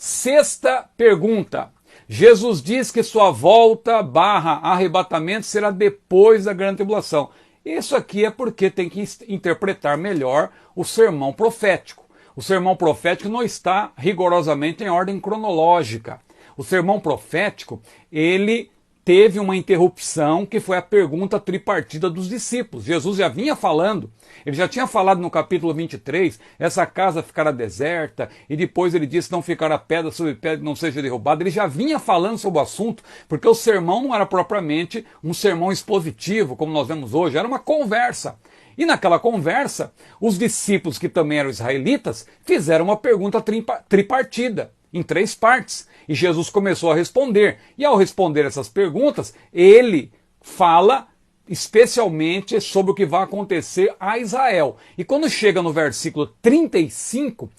Sexta pergunta. Jesus diz que sua volta / arrebatamento será depois da grande tribulação. Isso aqui é porque tem que interpretar melhor o sermão profético. O sermão profético não está rigorosamente em ordem cronológica. O sermão profético, ele teve uma interrupção que foi a pergunta tripartida dos discípulos. Jesus já vinha falando, ele já tinha falado no capítulo 23, essa casa ficará deserta, e depois ele disse não ficará pedra sobre pedra que não seja derrubada. Ele já vinha falando sobre o assunto, porque o sermão não era propriamente um sermão expositivo, como nós vemos hoje, era uma conversa. E naquela conversa, os discípulos, que também eram israelitas, fizeram uma pergunta tripartida, em 3 partes. E Jesus começou a responder. E ao responder essas perguntas, ele fala especialmente sobre o que vai acontecer a Israel. E quando chega no versículo 35,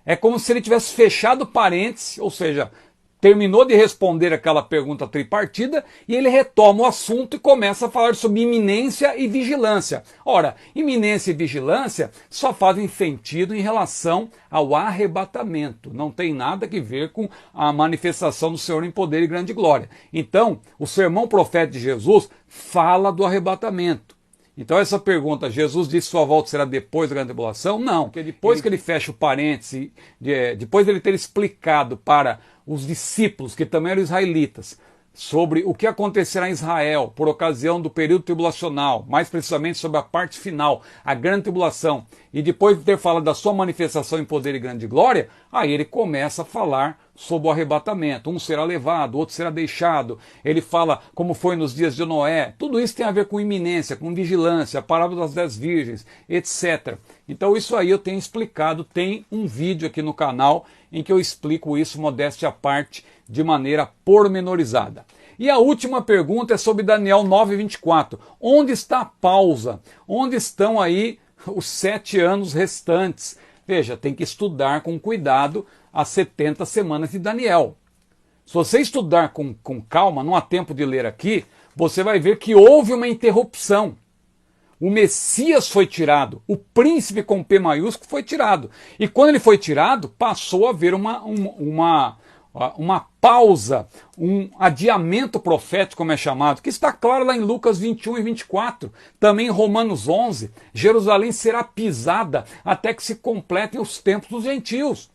é como se ele tivesse fechado parênteses, ou seja, terminou de responder aquela pergunta tripartida e ele retoma o assunto e começa a falar sobre iminência e vigilância. Ora, iminência e vigilância só fazem sentido em relação ao arrebatamento. Não tem nada a ver com a manifestação do Senhor em poder e grande glória. Então, o sermão profético de Jesus fala do arrebatamento. Então essa pergunta, Jesus disse que sua volta será depois da grande tribulação? Não, porque depois que ele fecha o parêntese, depois de ele ter explicado para os discípulos, que também eram israelitas, sobre o que acontecerá em Israel por ocasião do período tribulacional, mais precisamente sobre a parte final, a grande tribulação, e depois de ter falado da sua manifestação em poder e grande glória, aí ele começa a falar sobre o arrebatamento. Um será levado, outro será deixado. Ele fala como foi nos dias de Noé. Tudo isso tem a ver com iminência, com vigilância, a parábola das 10 virgens, etc. Então isso aí eu tenho explicado, tem um vídeo aqui no canal em que eu explico isso, modéstia à parte, de maneira pormenorizada. E a última pergunta é sobre Daniel 9:24. Onde está a pausa? Onde estão aí os 7 anos restantes? Veja, tem que estudar com cuidado as 70 semanas de Daniel. Se você estudar com calma, não há tempo de ler aqui, você vai ver que houve uma interrupção. O Messias foi tirado, o príncipe com P maiúsculo foi tirado. E quando ele foi tirado, passou a haver uma pausa, um adiamento profético, como é chamado, que está claro lá em Lucas 21 e 24, também em Romanos 11, Jerusalém será pisada até que se completem os tempos dos gentios.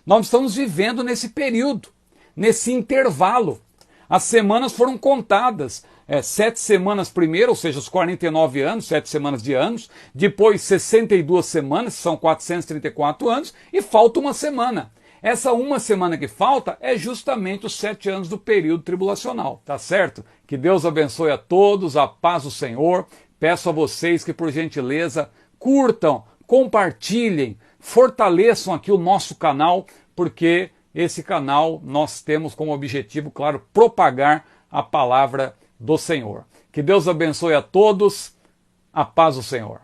Nós estamos vivendo nesse período, nesse intervalo. As semanas foram contadas, 7 semanas primeiro, ou seja, os 49 anos, 7 semanas de anos, depois 62 semanas, são 434 anos, e falta uma semana. Essa uma semana que falta é justamente os 7 anos do período tribulacional, tá certo? Que Deus abençoe a todos, a paz do Senhor. Peço a vocês que, por gentileza, curtam, compartilhem, fortaleçam aqui o nosso canal, porque esse canal nós temos como objetivo, claro, propagar a palavra do Senhor. Que Deus abençoe a todos, a paz do Senhor.